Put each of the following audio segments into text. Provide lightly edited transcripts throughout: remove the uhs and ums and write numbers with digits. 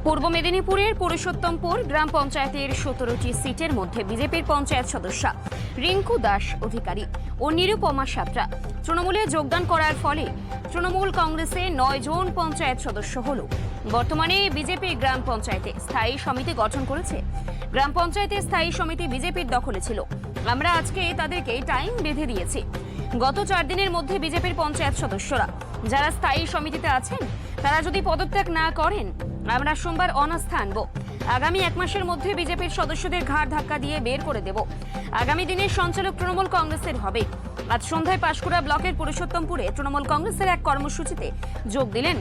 পূর্ব মেদিনীপুরের পুরুষোত্তমপুর গ্রাম পঞ্চায়েতের 17টি সিটের মধ্যে বিজেপির পঞ্চায়েত সদস্য রিঙ্কু দাস অধিকারী ও নিরুপমা সাঁতরা তৃণমূলে যোগদান করার ফলে তৃণমূল কংগ্রেসে 9 জন পঞ্চায়েত সদস্য হল। বর্তমানে বিজেপি গ্রাম পঞ্চায়েতে স্থায়ী সমিতি গঠন করেছে। গ্রাম পঞ্চায়েতের স্থায়ী সমিতি বিজেপির দখলে ছিল। আমরা আজকে তাদেরকে টাইম বেঁধে দিয়েছি। গত 4 দিনের মধ্যে বিজেপির পঞ্চায়েত সদস্যরা যারা স্থায়ী সমিতিতে আছেন তারা যদি পদত্যাগ না করেন আমরা সোমবার অনাস্থা আনব। আগামী 1 মাসের মধ্যে বিজেপির সদস্যদের ঘাড় ধাক্কা দিয়ে বের করে দেব। আগামী দিনের সঞ্চালক তৃণমূল কংগ্রেসের হবে। আজ সন্ধ্যায় পাঁশকুড়া ব্লকের পুরুষোত্তমপুরে তৃণমূল কংগ্রেসের এক কর্মসূচিতে যোগ দিলেন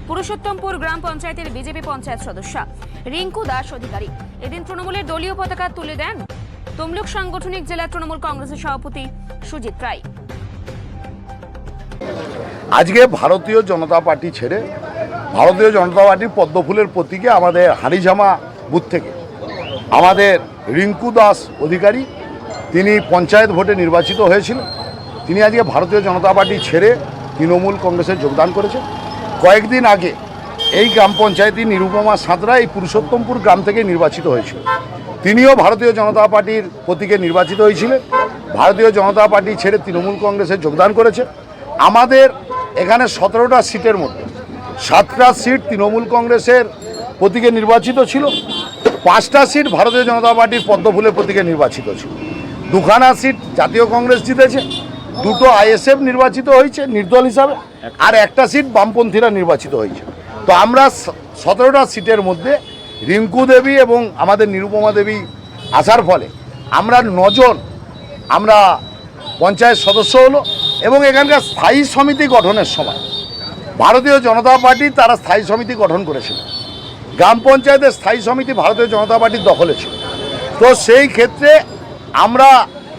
পুরুষোত্তমপুর গ্রাম পঞ্চায়েতের বিজেপি পঞ্চায়েত সদস্য রিঙ্কু দাস অধিকারী। এদিন তৃণমূলের দলীয় পতাকা তুলে দেন তমলুক সাংগঠনিক জেলা তৃণমূল কংগ্রেসের সভাপতি সুজিত রায়। আজকে ভারতীয় জনতা পার্টি ছেড়ে ভারতীয় জনতা পার্টির পদ্মফুলের প্রতীকে আমাদের হাড়িঝামা বুথ থেকে আমাদের রিঙ্কু দাস অধিকারী, তিনি পঞ্চায়েত ভোটে নির্বাচিত হয়েছিলেন। তিনি আজকে ভারতীয় জনতা পার্টি ছেড়ে তৃণমূল কংগ্রেসে যোগদান করেছেন। কয়েকদিন আগে এই গ্রাম পঞ্চায়েতে নিরুপমা সাঁতরা এই পুরুষোত্তমপুর গ্রাম থেকে নির্বাচিত হয়েছিল। তিনিও ভারতীয় জনতা পার্টির প্রতীকে নির্বাচিত হয়েছিলেন। ভারতীয় জনতা পার্টি ছেড়ে তৃণমূল কংগ্রেসে যোগদান করেছে। আমাদের এখানে 17টা সিটের মধ্যে 7টা সিট তৃণমূল কংগ্রেসের প্রতীকে নির্বাচিত ছিল, 5টা সিট ভারতীয় জনতা পার্টির পদ্মফুলের প্রতীকে নির্বাচিত ছিল। 2খানা সিট জাতীয় কংগ্রেস জিতেছে, 2টো আইএসএফ নির্বাচিত হয়েছে নির্দল হিসাবে, আর 1টা সিট বামপন্থীরা নির্বাচিত হয়েছে। তো আমরা 17টা সিটের মধ্যে রিঙ্কু দেবী এবং আমাদের নিরুপমা দেবী আসার ফলে আমরা 9 জন আমরা পঞ্চায়েত সদস্য হলো। এবং এখানকার স্থায়ী সমিতি গঠনের সময় ভারতীয় জনতা পার্টি তারা স্থায়ী সমিতি গঠন করেছিল। গ্রাম পঞ্চায়েতের স্থায়ী সমিতি ভারতীয় জনতা পার্টির দখলে ছিল। তো সেই ক্ষেত্রে আমরা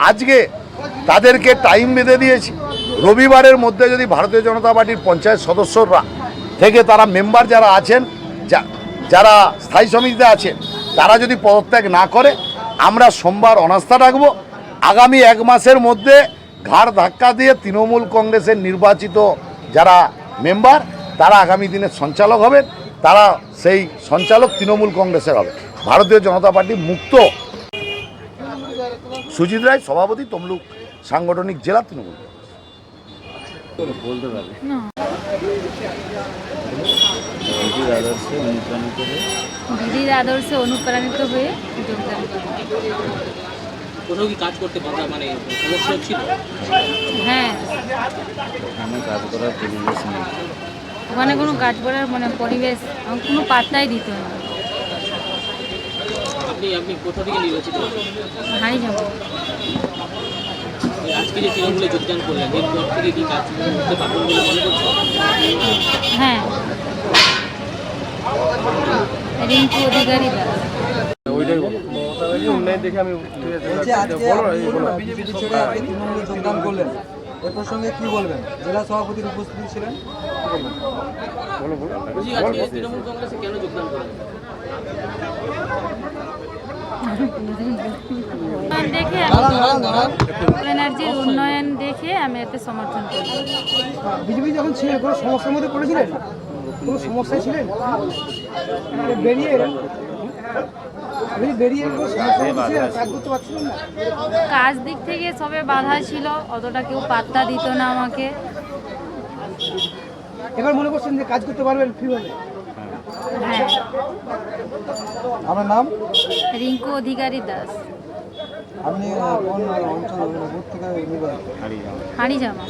আজকে তাদেরকে টাইম বেঁধে দিয়েছি। রবিবারের মধ্যে যদি ভারতীয় জনতা পার্টির পঞ্চায়েত সদস্যরা থেকে তারা মেম্বার যারা আছেন, যারা স্থায়ী সমিতিতে আছেন, তারা যদি পদত্যাগ না করে আমরা সোমবার অনাস্থা রাখবো। আগামী 1 মাসের মধ্যে ঘাড় ধাক্কা দিয়ে তৃণমূল কংগ্রেসের নির্বাচিত যারা মেম্বার তারা আগামী দিনের সঞ্চালক হবেন। তারা সেই সঞ্চালক তৃণমূল কংগ্রেসের হবে। ভারতীয় জনতা পার্টি মুক্ত। সুজিত রায়, সভাপতি, তমলুক সাংগঠনিক জেলা তৃণমূল। দিদির আদর্শে অনুপ্রাণিত হয়ে যোগদান কোথাও কি কাজ করতে পারা মানে সমস্যা ছিল? হ্যাঁ, আমি কাজ করার পরিবেশ নেই, ওখানে কোনো কাজ করার মানে পরিবেশ কোনো পাত্তাই দিত না। আপনি কোথা থেকে নির্বাচিত হয়েছেন? হাড়িঝামা। আজকে যে তৃণমূলে যোগদান করলেন এরপর থেকে কি কাজ করতে পারবেন বলে মনে করছেন? হ্যাঁ, রিঙ্কু অধিকারী দাস। যোগদান করলেন, এ প্রসঙ্গে কি বলবেন? জেলা সভাপতির উপস্থিতি ছিলেন, তৃণমূল কংগ্রেসে কেন যোগদান করলেন? দেখে ব্যানার্জির উন্নয়ন দেখে আমি এতে সমর্থন করি। বিজেপি যখন ছিলেন কোনো সমস্যার মধ্যে পড়েছিলেন? কোনো সমস্যায় ছিলেন? বেরিয়ে কাজ করতে পারছিলেন না? কাজ দিক থেকে সবে বাধা ছিল, অতটা কেউ পাত্তা দিত না আমাকে। এবার মনে করছেন যে কাজ করতে পারবেন ফ্রিভাবে? হ্যাঁ। আমার নাম রিঙ্কু অধিকারী দাস। আপনি কোন অঞ্চল বুথ থেকে নির্বাচিত? হাড়িঝামা।